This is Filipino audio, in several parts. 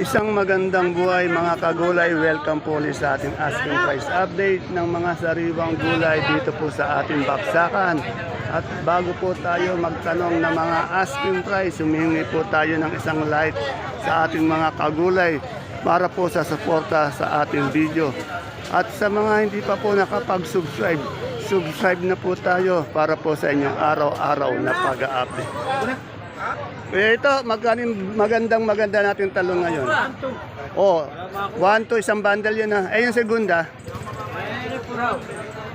Isang magandang buhay mga kagulay. Welcome po ulit sa ating asking price update ng mga sariwang gulay dito po sa ating baksakan. At bago po tayo magtanong ng mga asking price, humihingi po tayo ng isang like sa ating mga kagulay para po sa suporta sa ating video. At sa mga hindi pa po nakapag-subscribe, subscribe na po tayo para po sa inyong araw-araw na pag-update. Ito, maganda natin talong ngayon. Oh, 1 to isang bundle yun ha. Eh yung segunda.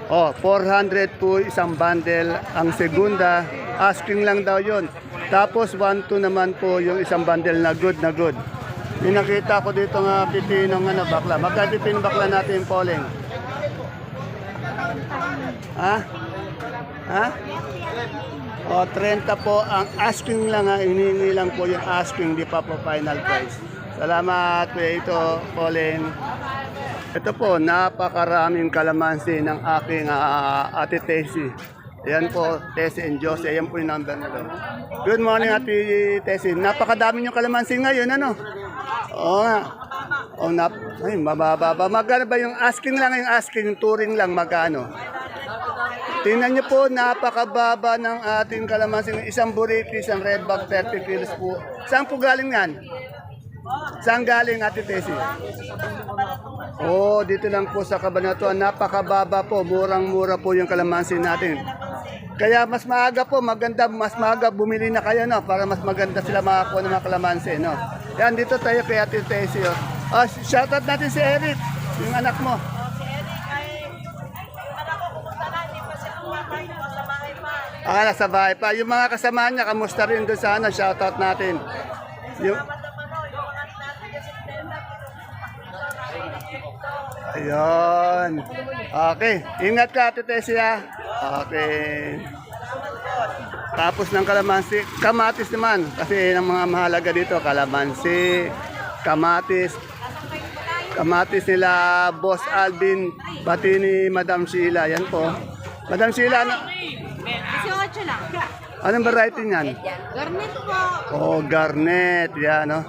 Oh, 400 po isang bundle ang segunda. Asking lang daw yun. Tapos 1 to naman po yung isang bundle na good na good. May nakita ko dito nga pipinong bakla. Magkano pipinong bakla natin Pauling? Ha? Ha? O, 30 po ang asking lang ha. Hinihingi lang po yung asking, di pa po final price. Salamat po ito, Pauline. Ito po, napakaraming kalamansi ng aking Ate Tessie. Ayan po, Tessie and Josie. Ayan po yung number na doon. Good morning, Ate Tessie. Napakadami yung kalamansi ngayon, ano? Oo nga. Oh, ay, mababa. Magkano ba yung asking lang, yung asking, yung touring lang, magkano? Tingnan niyo po, napakababa ng ating kalamansi. Isang buriti, isang red bag, 30 kilos po. Saan po galing yan? Saan galing, Ate Tessie? Oh, dito lang po sa Cabanatuan. Napakababa po, murang-mura po yung kalamansi natin. Kaya mas maaga po, mas maaga bumili na kayo, no? Para mas maganda sila makakuha ng mga kalamansi, no? Yan, dito tayo kay Ate Tessie. Oh, shoutout natin si Eric, yung anak mo. Nasa bahay pa. Yung mga kasama niya, kamusta rin doon sa shoutout natin. Yung... Ayun. Okay. Ingat ka, Ate Tessie. Okay. Tapos ng kalamansi, kamatis naman. Kasi ang mga mahalaga dito, kalamansi, kamatis. Kamatis nila Boss Alvin, pati ni Madam Sheila. Yan po. Madam Sheila, 18 lang. anong variety niyan? Garnet po. Oh, garnet. Yan, no?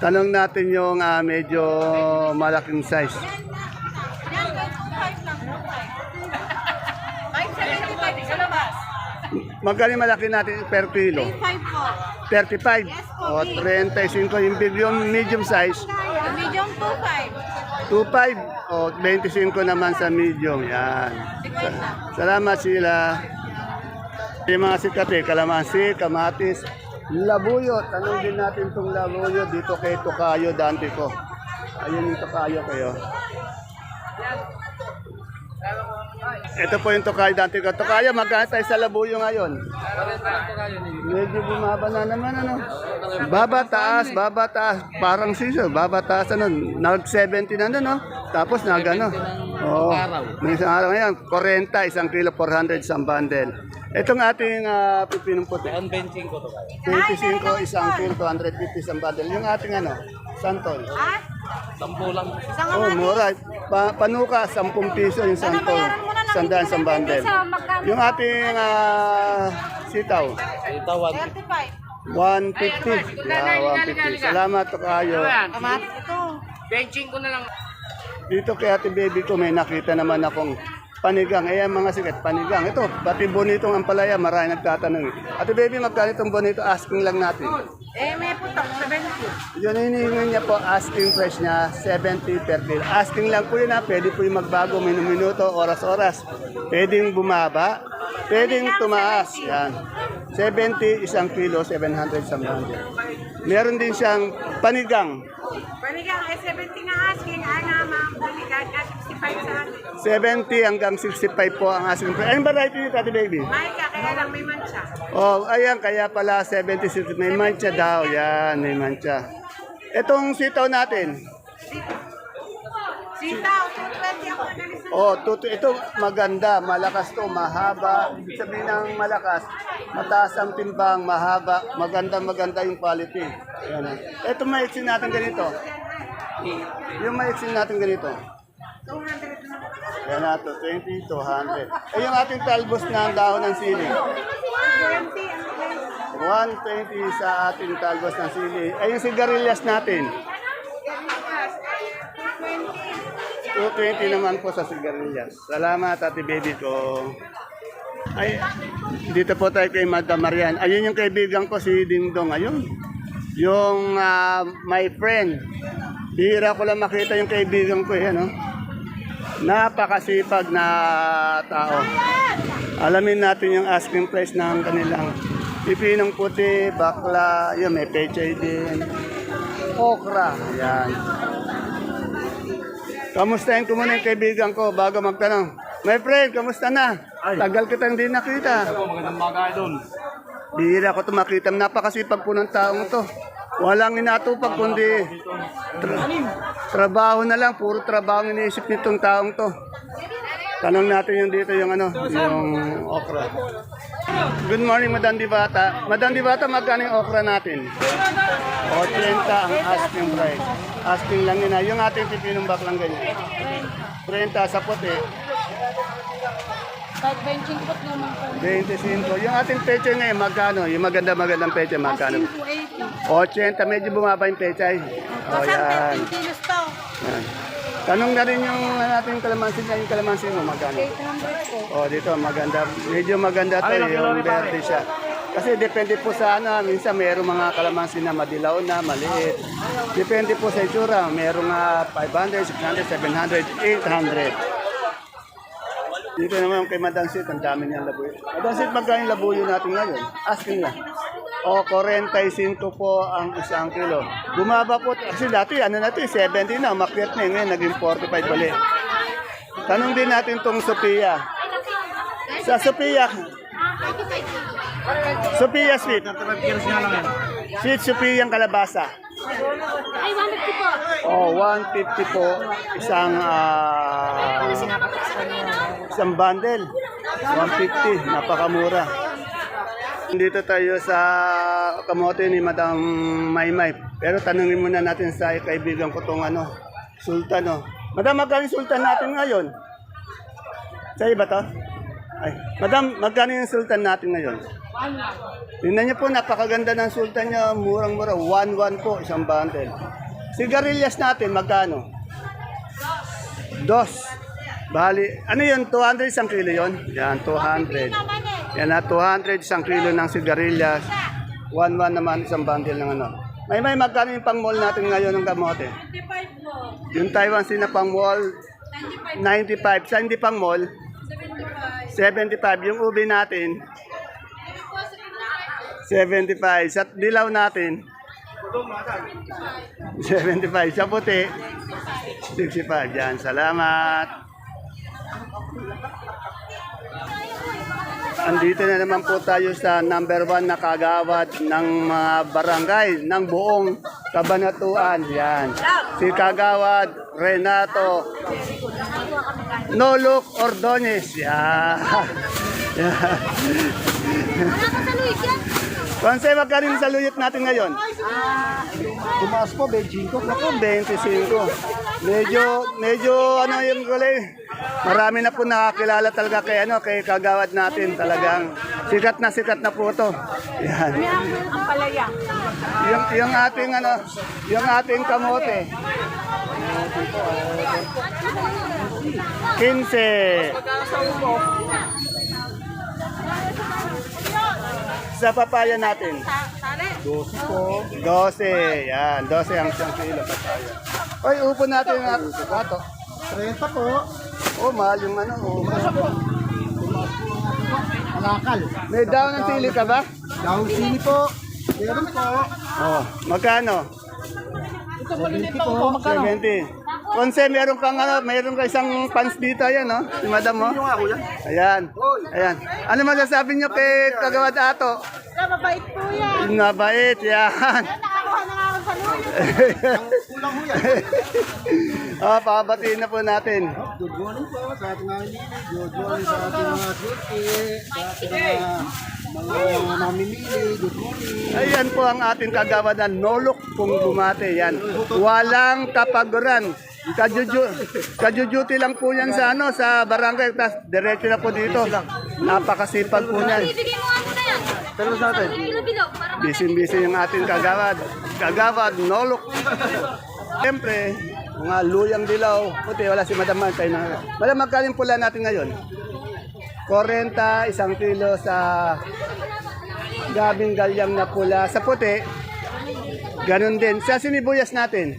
Tanong natin yung medyo malaking size. Yan, 25 lang. 575 sa labas. Magkano malaki natin per kilo? 35 po. 35? Yes po, O, 35 yung medium size. Medium 25. 25 o 25 naman sa medium. Yan. Salamat sila. Yung mga sikat kalamansi, kamatis, labuyo. Tanong din natin itong labuyo dito kay Tokayo Dante ko. Ayun yung Tokayo kayo. Ito po yung Tokayo Dante ko. Tokayo, magkano tayo sa labuyo ngayon? Medyo bumaba na naman, ano? Baba taas. Parang siso, baba taas, ano? Nag-70 na, no? Tapos nag-ano? Oo. May isang araw ngayon, 40, isang kilo, 400, isang bundle. Itong ating pipinong puti. 25 to kayo. 25, isang kilo, 250, isang bundle. Yung ating ano? Santol. Ha? 10 lang. Oh, mura. Panuka, 10 piso yung santol. Sandaan, isang bundle. Yung ating sitaw. Ito 150. 150. Yeah, 150. Salamat to kayo. Ito. Benching ko na lang. Dito kay Ate Baby ko may nakita naman akong panigang. Ayan mga sikat, panigang. Ito, pati bonitong ampalaya, marami nagtatanong. Ate Baby, magkano itong bonito? Asking lang natin. May putok, 70. Yun, hinihingi niya po, asking price niya, 70 per kilo. Asking lang po yun ha, pwede po yung magbago, minuto, oras-oras. Pwedeng bumaba, pwedeng tumaas. Yan. 70, isang kilo, 700 sa mga. Meron din siyang panigang. Panigang, 70 nga asking. Nga, ma'am. Panigang, 65 sa atin. 70 hanggang 65 po ang asking price. Anong variety nito, Ate Baby? Maika, kaya lang may mancha. Oh, ayan, kaya pala 70, 60. May mancha daw. Yan, may mancha. Itong sitaw natin. Sitaw, 220 ako nalisan. Oh, ito maganda, malakas to, mahaba. Ibig sabihin ng malakas, mataas ang timbang, mahaba, maganda yung quality. Ayan. Ito maiksin natin ganito. Yung maiksin natin ganito. 200 na. Yan na to, 20, 200. Eh yung ating talbos na dahon ng sili. 20 ang 120 sa ating talbos ng sili. Eh yung sigarilyas natin. 220 naman po sa sigarilyas. Salamat, ate baby ko. Ay, dito po tayo kay Madam Marian. Ayun yung kaibigan ko, si Dingdong. Ayun. Yung my friend. Bihira ko lang makita yung kaibigan ko. Yan, no? Napakasipag na tao. Alamin natin yung asking price ng kanilang pipinong puti, bakla, yun, may pechay din. Okra, yan. Kamustahin ko muna yung kaibigan ko bago magtanong. My friend, kamusta na? Tagal kitang hindi nakita. Magandang bagay doon. Bihira ko ito makita. Napakasipag po ng taong to. Walang inatupag kundi trabaho na lang. Puro trabaho ang iniisip nitong taong to. Tanong natin yung dito yung ano, yung okra. Good morning, Madam Divata. Madam Divata, magkano yung okra natin? 80 ang asking price. Asking lang yun na. Yung ating pipinong baklang ganyan. 30 sa puti. Kahit benching pot naman po. 25. Yung ating peche ngayon, magkano? Yung magandang peche, magkano? 80. Medyo bumaba yung pechay. O, yan. kilos to. Yan. Tanong na rin yung ating kalamansi niya, yung kalamansi mo, magkano? 800 po. O, dito, maganda. Medyo maganda to, yung verde siya. Kasi depende po sa ano, minsan mayroong mga kalamansi na madilaw na, maliit. Depende po sa itsura. Mayroong 500, 600, 700, 800. Dito naman kay Madam Sit, ang dami niyang labuyo. Madam Sit, magkano yung labuyo natin ngayon? Asking lang. O, 45 po ang isang kilo. Bumaba po, kasi dati, ano natin, 70 na, umakyat na, ngayon naging 45 ulit. Tanong din natin tong Sophia. Sa Sophia, Sophia sweet. Sweet Sophia ang kalabasa. Ay, 150 po. Oh, 150 po isang bundle. 150, napakamura. Dito tayo sa kamote ni Madam Maymay. Pero tanungin muna natin sa kaibigan ko tong ano, Sultan, no. Madam, magkano yung Sultan natin ngayon? Sa iba to? Ay, Madam, magkano yung Sultan natin ngayon? Tingnan niyo po, napakaganda ng Sultan niya. Murang-mura. 1-1 po, isang bundle. Sigarilyas natin, magkano? 2. Bali, ano yun? 200 isang kilo yun? Yan, 200. Yan na, 200 isang kilo ng sigarilyas. 1-1 naman isang bundle ng ano. May magkano yung pang-mall natin ngayon ng kamote? 25 po. Yung Taiwan Sina pang-mall, 95. Sa hindi pang-mall, 75. Yung ubi natin, 75. Sa dilaw natin, 75. Sa puti, 65. Yan, salamat. Andito na naman po tayo sa number 1 na kagawad ng mga barangay ng buong Cabanatuan. Yan. Si Kagawad Renato Nolok Ordonez. Yan. Yan. Konsay, magkano yung saluyot natin ngayon? Tumaas po, Beijing ko. Naku, 25. Medyo ano yung kulay. Marami na po nakakilala talaga kay kagawad natin. Talagang sikat na po to. Yan. Ang palaya. Yung ating yung ating kamote. 15. Sa papaya natin. 12 po. 12. Yan, 12 ang isang kilo papaya. Oy, upo natin ang gato. 30 po. Oh, mahal yung ano. Oh. Alakal. May daw ng sili ka ba? Daw sili po. Meron po. Oh, magkano? Ito po, 70 po. 70. Konse, meron kang isang pants dito, ayan, no? Si Madam mo. Ayan. Ayan. Ano masasabi niyo kay Kagawad Ato? Mabait po yan. Mabait, yan. Nakakuha na nga ako sa luyo. Kulang ho yan. Pabatiin na po natin. Good morning po sa ating mga lili. Good morning sa ating mga suki. Sa ating mga mamimili. Good morning. Ayan po ang ating kagawad na Nolok kung bumate. Yan. Walang kapaguran. Kajujuti lang po yan sa barangay. Tapos diretso na po dito. Napakasipag po niyan. Bibigay mo nga muna yan. Pero sa atin, Bilog-bilog. Para busy yung ating kagawad. Kagawad, Nolok. Siyempre, mga luyang dilaw. Puti, wala si Madam Martay na. Madam, magkano yung pula natin ngayon? 40, isang kilo sa gabing galyang na pula. Sa puti, ganun din. Sa sinibuyas natin,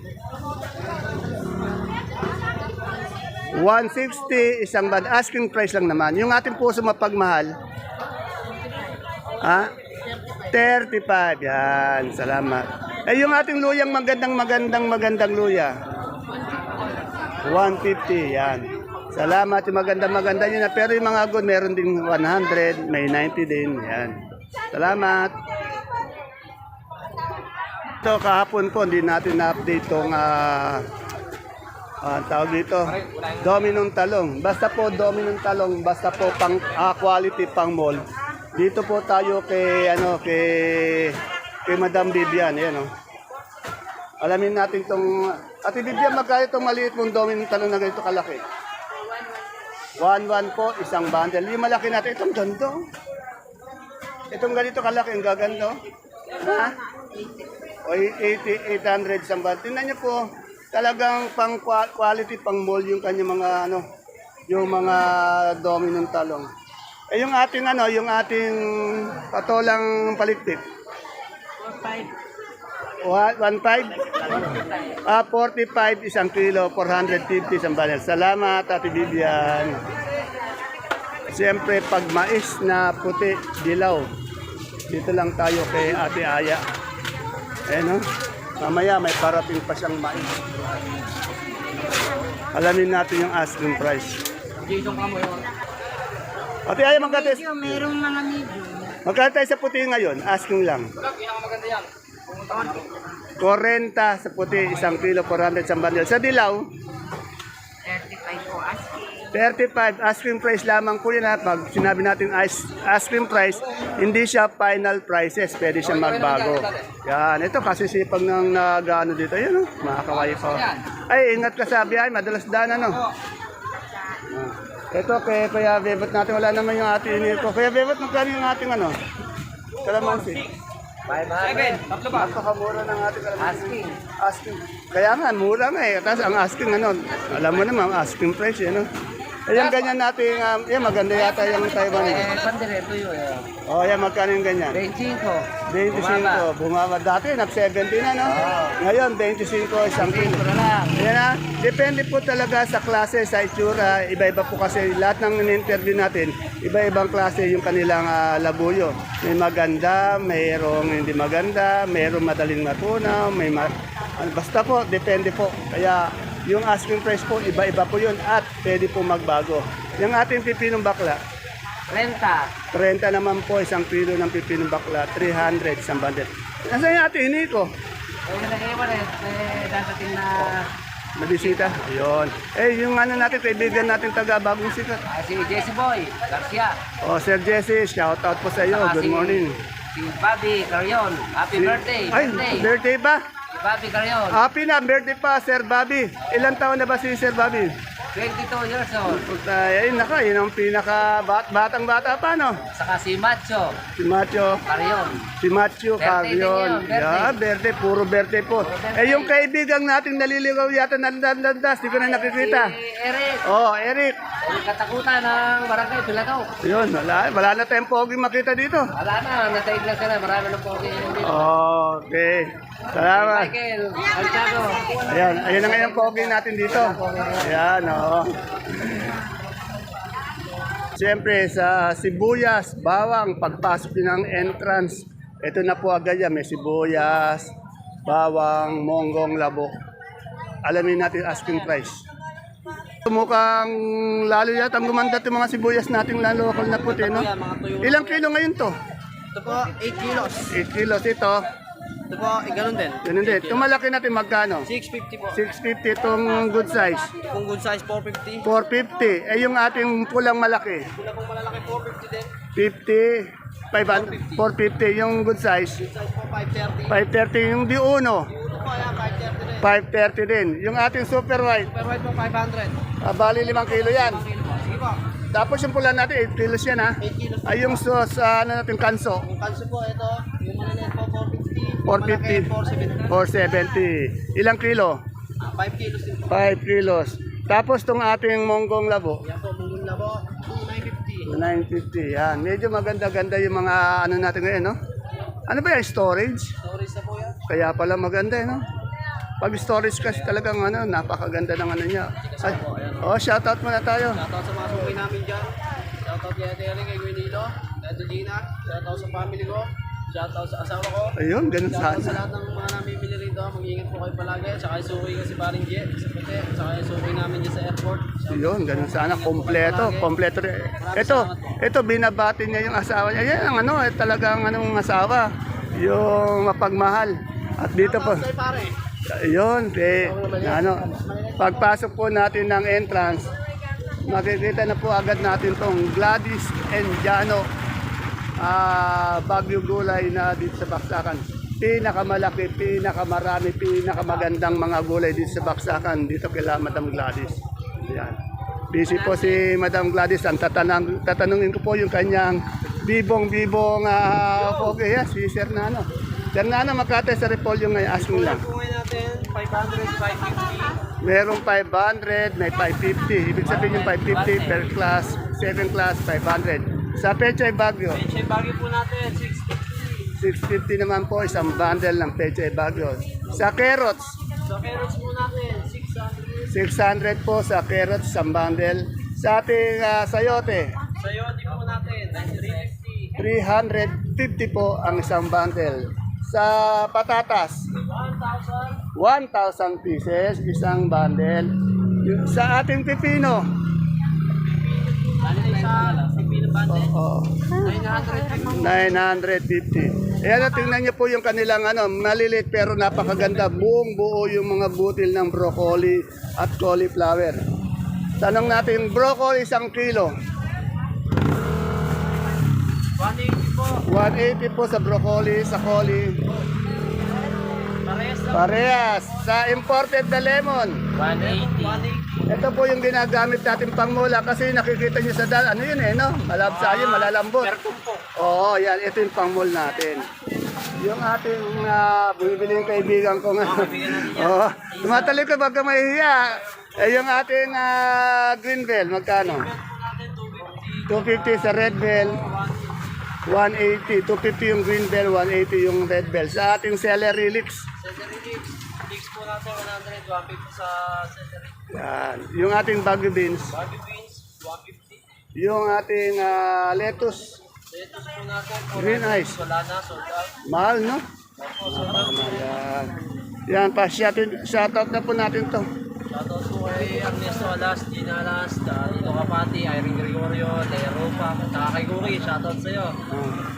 160, isang bad. Asking price lang naman. Yung ating puso mapagmahal, 35. Yan, salamat. Eh, yung ating luyang magandang luya, 150. Yan. Salamat, yung maganda yun na. Pero yung mga good, meron din 100, may 90 din. Yan. Salamat. Ito, kahapon po, hindi natin na-update itong tawag dito, Dominong Talong. Basta po Dominong Talong, basta po pang quality pang mall. Dito po tayo kay Madam Vivian, ayan oh. Alamin natin tong Ate Vivian, magkano itong maliit mong Dominong Talong na ganito kalaki? 1.1 po, isang bundle. Yung malaki natin, itong gando. Itong ganito kalaki, ang gagando. Ha? O 80, 800 isang bundle. Tingnan niyo po, talagang pang quality pang mall yung kanya mga yung mga Dominong Talong. Eh yung ating yung ating patolang palikpik. 1.5. 45 isang kilo, 450 isang bundle. Salamat, Ate Vivian. Siyempre pag mais na puti, dilaw. Dito lang tayo kay Ate Aya. No? Mamaya may parating pa siyang mais. Alamin natin yung asking price. Ate Aya, magkano tayo? Merong mga medium. Magkano tayo sa puti ngayon? Asking lang. 40 sa puti, isang kilo, 400 isang bundle. Sa dilaw? 35 po asking. 35, asking price lamang po yun ha. Pag sinabi natin asking price, hindi siya final prices. Pwede siya magbago. Yan, ito kasi sipag ng nag-ano dito. Yan o, makakaway pa. Ay, ingat ka sa biyahe, madalas daan ano. Ito, kaya Bebot natin, wala naman yung ating iniko. Kaya Bebot, magkano yung ating kalamansi? 500. Napakamura ng ating kalamansi. Asking. Kaya nga, mura nga eh. Tapos ang asking alam mo naman, ang asking price Ayan, ganyan natin, maganda yata yung Taiwan. Pandireto yun. Oh, yan, magkano yung ganyan? 25. 25, bumaba. Dati, nag-70 na, no? Ngayon, 25, isang kilo. Yan na, depende po talaga sa klase, sa itsura. Iba-iba po kasi lahat ng in-interview natin, iba-ibang klase yung kanilang labuyo. May maganda, mayroong hindi maganda, mayroong madaling matunaw, basta po, depende po. Kaya, yung asking price po, iba-iba po yun at pwede po magbago. Yung ating pipinong bakla, 30. 30 naman po, isang kilo ng pipinong bakla, 300 isang bundle. Nasaan yung ating hiniko? Dadating na Mabisita? Ayun. Yung natin, kaibigan natin taga Bagong Sikat. si Jesse Boy Garcia. Sir Jesse, shout out po sa iyo. Good morning. Si Bobby Carion. Happy birthday. Ay, birthday ba? Si Bobby Carion. Happy na, birthday pa, Sir Bobby. Ilang taon na ba si Sir Bobby? 22 years old. Yun ang pinaka batang-bata pa, no? Saka si Macho Si Macho. Carion. Si Macho Birthday din Carrion. yun, birthday. Yeah, birthday. Puro birthday po. Yung kaibigan nating naliligaw yata nandandas. Di ko na nakikita. Si Eric. Eric. Yung katakutan ng barangay Pilagaw. Yun, wala na tayong pogi makita dito. Wala na, nataig lang sila. Marami na po dito. Okay. Salamat. Michael Santiago. Ayan na ngayon pogi natin dito. Ayan, oo. Siyempre, sa sibuyas, bawang, pagpasok ng entrance, ito na po agad yan. May sibuyas, bawang, monggong, labok. Alamin natin asking price. Mukhang lalo yata gumanda itong mga sibuyas nating local na puti, no? Ilang kilo ngayon to? Ito po, 8 kilos. 8 kilos ito. Ito po, ganun din. Ganun din. Itong malaki natin magkano? 650 po. 650 itong good size. Kung good size, 450. 450. Yung ating pulang malaki. Wala pong malalaki, 450 din. 50. 450 yung good size. Good size po, 530. 530 yung di uno. Uno po, ayan, 530 din. 530 din. Yung ating super white. Super white po, 500. Bali 5 kilo yan. Sige po. Tapos yung pula natin, 8 kilos yan ha. 8 kilos. Ay, yung sa ano natin, kanso, Yung kanso po, ito, yung maliliit po, 450. 450. 470. Ilang kilo? 5 kilos din po. 5 kilos. Tapos tong ating monggong labo, Yan po, mungol na po, 950. 950. Yan. Medyo maganda-ganda yung mga ano natin ngayon, no? Ano ba yan? Storage? Storage na po yan. Kaya pala maganda, no? Pag storage kasi talagang ano, napakaganda ng ano niya. Ay, oh, shoutout muna tayo. Shoutout sa mga suki namin dyan. Shoutout kay Ate Eri, kay Guinilo, kay Ate Gina. Shoutout sa family ko. Shoutout sa asawa ko. Ayun, ganun Shoutout sa sana. lahat ng mga namimili rito. Mag-iingat po kayo palagi. Tsaka yung suki ko si Paring J, sa Puti. Tsaka yung suki namin dyan sa airport. Ayun, ganun sana. Kompleto rin. Ito, binabati niya yung asawa niya. Yan ang ano, talagang anong asawa. Yung mapagmahal. At dito po. Shoutout kay pare. Ayun, ano, pagpasok po natin ng entrance, makikita na po agad natin tong Gladys and Jano Bagyo Gulay na dito sa Baksakan. Pinakamalaki, pinakamarami, pinakamagandang mga gulay dito sa Baksakan, dito kila Madam Gladys. Yan. Busy po si Madam Gladys. Ang tatanungin ko po yung kanyang bibong-bibong okay, si Sir Nano. Sir Nano, magkatay sa repolyo ngayon, asking lang. Kung natin, 500, 550. Merong 500, may 550. Ibig sabihin yung 550 per class, second class, 500. Sa Pechay Bagyo, Pechay Bagyo po natin, 650. 650 naman po, isang bundle ng Pechay Bagyo. Sa carrots, Sa carrots po natin, 600. 600 po sa carrots, isang bundle. Sa ating sayote, Sa yodi po natin, 350. 350 po ang isang bundle. Sa patatas, 1,000. 1,000 pieces, isang bundle. Sa ating pipino, Bali sa Pipino Bande, oo, 950. 950. Ayan, tingnan niyo po yung kanilang ano, maliliit pero napakaganda. Buong buo yung mga butil ng broccoli at cauliflower. Tanong natin, broccoli 1 kilo. 180 po. 180 po sa broccoli, sa cauli. Parehas lang. Parehas. Sa imported na lemon. 180. Ito po yung ginagamit natin pangmula kasi nakikita niyo sa ano yun no? Malabsayin, malalambot. Oo, yan. Ito yung pangmul natin. Yung ating bumibili yung kaibigan ko nga. Oo. Tumatali ko baka mahihiya. Yung ating green bell, magkano? 250 sa red bell. 180. 250 yung green bell, 180 yung red bell. Sa ating celery leeks. Celery leeks. Leeks po natin, 100. 150 sa celery. Yan. Yung ating bagu beans. Baby beans, 150. Yung ating lettuce. Lettuce po natin, Green eyes. wala na, sold out. Mahal, no? Opo, sold out. Yan. Yan, shoutout na po natin to. Shoutout po kay Ernesto Alas, Gina Alas, Lito Kapati, Irene Gregorio, Lea Ropa, saka kay Guri, shoutout sa'yo.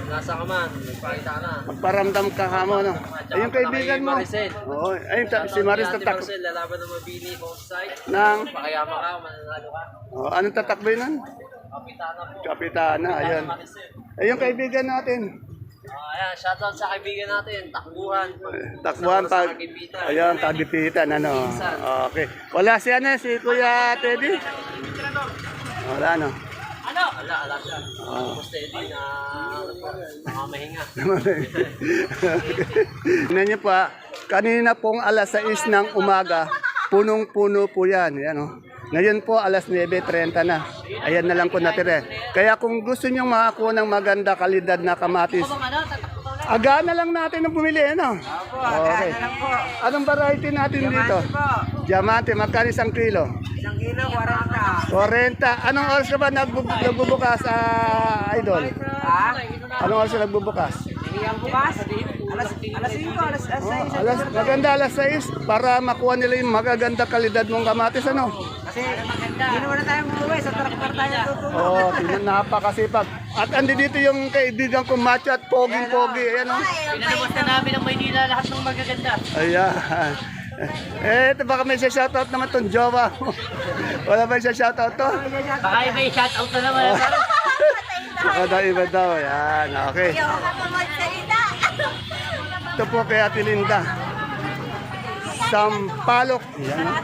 Nasa ka man, nagpakita ka na. Magparamdam ka mo, no? Ay, yung kaibigan mo. Maricel. Oo, ay, si Maris Ate tatak. Marcel, lalaban ng mabini, both side. Nang, Pakayama ka, mananalo ka. oh, anong tatakbo nun? Kapitana po. Kapitana, ayun. Maricel. Ay, yung kaibigan natin. Ayan, shoutout sa kaibigan natin, Takbuhan. Takbuhan pag, Kagipitan. ayun, kagipitan, ano. Okay. Wala si ano, si Kuya Teddy? Wala, no? Ala siya. Tapos steady na nakamahinga. Tingnan niyo pa, kanina pong alas 6 ng umaga, punong-puno po yan. Yan, oh. Ngayon po, alas 9:30 na. Ayan na lang po natira. Kaya kung gusto niyo makakuha ng maganda kalidad na kamatis, aga na lang natin ang bumili, ano? Okay. Anong variety natin dito? Diamante, magkano 1 kilo? 1 kilo, 40. 40. Anong oras ka ba nagbubukas, Idol? Ha? Anong oras ka nagbubukas? Ang bukas? Alas 5, alas 6. Maganda alas 6 para makuha nila yung magaganda kalidad mong kamatis, ano? Kasi hindi naman na tayo umuwi, sa traktor tayo tutungo. Oo, napakasipag. At andi dito yung kaibigan ko, macho at poging-pogi. Ayan, oh. Pinalabas na namin ang Maynila lahat ng magaganda. Ayan. Ito baka may shoutout naman tong jowa mo. Wala ba siya shoutout to? Baka may shoutout na naman. Baka daw iba daw. Ayan, okay. Ito po kay Ate Linda. Sampalok. Ayan, oh.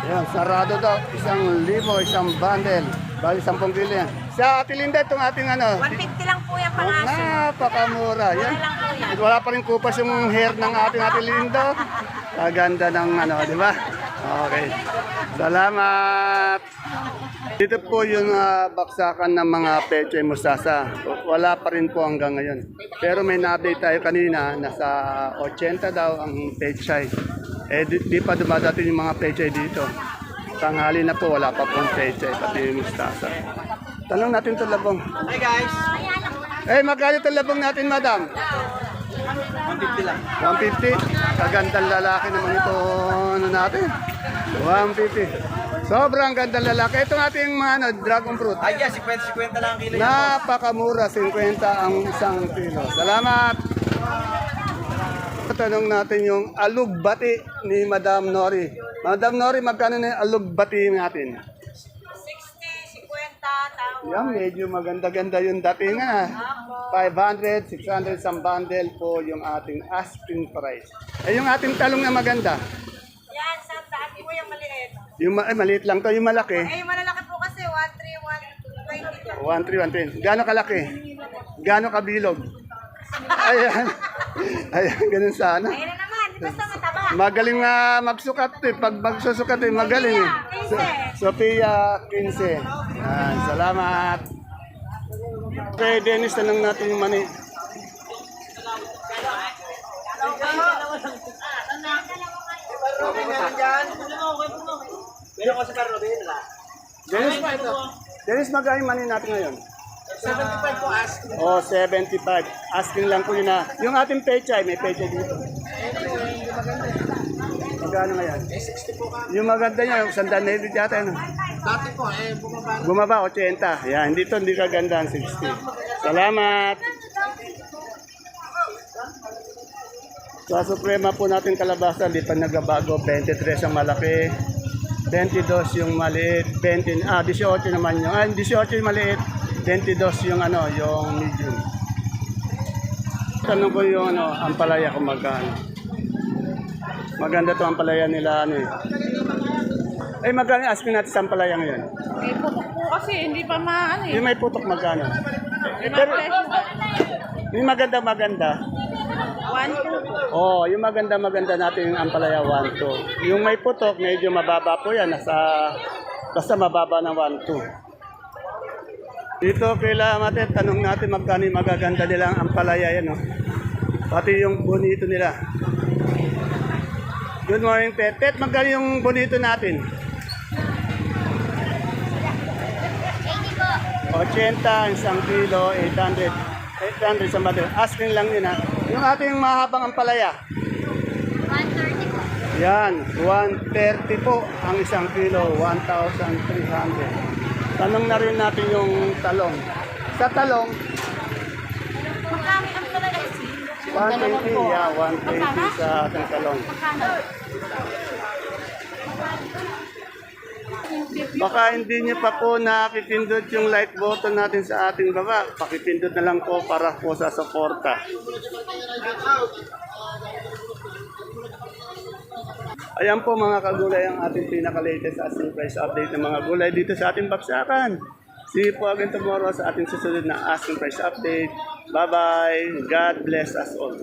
Ayan, sarado daw. 1,000, isang bundle. Bali, 10 kilo yan. Sa Ate Linda, itong ating ano, 150 lang po yung oh, pangaso. napakamura. Yan. Wala lang po yan. Wala pa rin kupas yung hair ng ating Ate Linda. Kaganda ng ano, di ba? Okay. Salamat. Dito po yung baksakan ng mga peche mustasa. Wala pa rin po hanggang ngayon. Pero may na-update tayo kanina, nasa 80 daw ang pechay. Eh, di pa dumadating yung mga pechay dito. Tanghali na po, wala pa pong pechay, pati yung mustasa. Tanong natin ito labong. Hi guys! Eh, magkano ito labong natin, madam? 150 lang. 150. Kagandang lalaki naman ito ano natin. 150. Sobrang gandang lalaki. Ito ating mga ano, dragon fruit. Ay, yeah, 50 lang ang kilo. Napakamura, 50 ang isang kilo. Salamat! Tanong natin yung alugbati ni Madam Nori. Madam Nori, magkano na yung alugbati natin? 60, 50, tao. Yan, medyo maganda-ganda yung dating nga. 500, 600 isang bundle po yung ating asking price. Eh, yung ating talong na maganda. Yan, sa daan po yung maliit. Yung maliit lang to, yung malaki. Eh, yung malalaki po kasi, 1, 3, 1, 20 1, 3, 1, 20. dyan. Gaano kalaki? Gaano kabilog? Ayan. Ayan, ganun sana. Ayun na naman, basta mataba. Magaling nga magsukat eh. Pag magsusukat eh, magaling eh. Sophia 15. Yan, salamat. Okay, Dennis, tanong natin yung mani. Meron ko sa Carlo, din na. Dennis, Dennis, magkano yung mani natin ngayon? 75 po ask. Oh, 75. Asking lang po yun na. Yung ating pechay, may pechay dito. Magkano ngayon? 60 po ka. Yung maganda niya, yung sandaan na ito yata. Ano? Dati po, bumaba. Bumaba, 80. Yan, dito hindi kaganda ang 60. Salamat! Sa Suprema po natin kalabasa, di pa nagbabago. 23 ang malaki, 22 yung maliit, 18 naman yung, 18 yung maliit, 22 yung ano, yung medium. Tanong ko yung ano, ampalaya kung magkano. Maganda to ampalaya nila ano eh. Eh magkano asking natin sa ampalaya ngayon? Eh, putok po kasi, hindi pa maano eh. Yung may putok magkano? Pero, yung maganda. 1, 2. Oh, yung maganda natin yung ampalaya 1, 2. Yung may putok, medyo mababa po yan. Basta mababa ng 1, 2. Dito kila Mate, tanong natin magkano yung magaganda nilang ampalaya yan. Oh. Pati yung bonito nila. Good morning, Tet. Tet, magkano yung bonito natin? 80, isang kilo, 800. 800 sa mother. Asking lang yun ha. Yung ating mahabang ampalaya. 130 po. Yan, 130 po ang isang kilo, 1,300. Tanong na rin natin yung talong. Sa talong, Magkami ang talaga isi. 120, yeah, 120 sa ating talong. Baka hindi niyo pa po nakipindot yung like button natin sa ating baba. Pakipindot na lang po para po sa suporta. Ayan po mga kagulay ang ating pinaka-latest asking price update ng mga gulay dito sa ating baksakan. See you po again tomorrow sa ating susunod na asking price update. Bye-bye. God bless us all.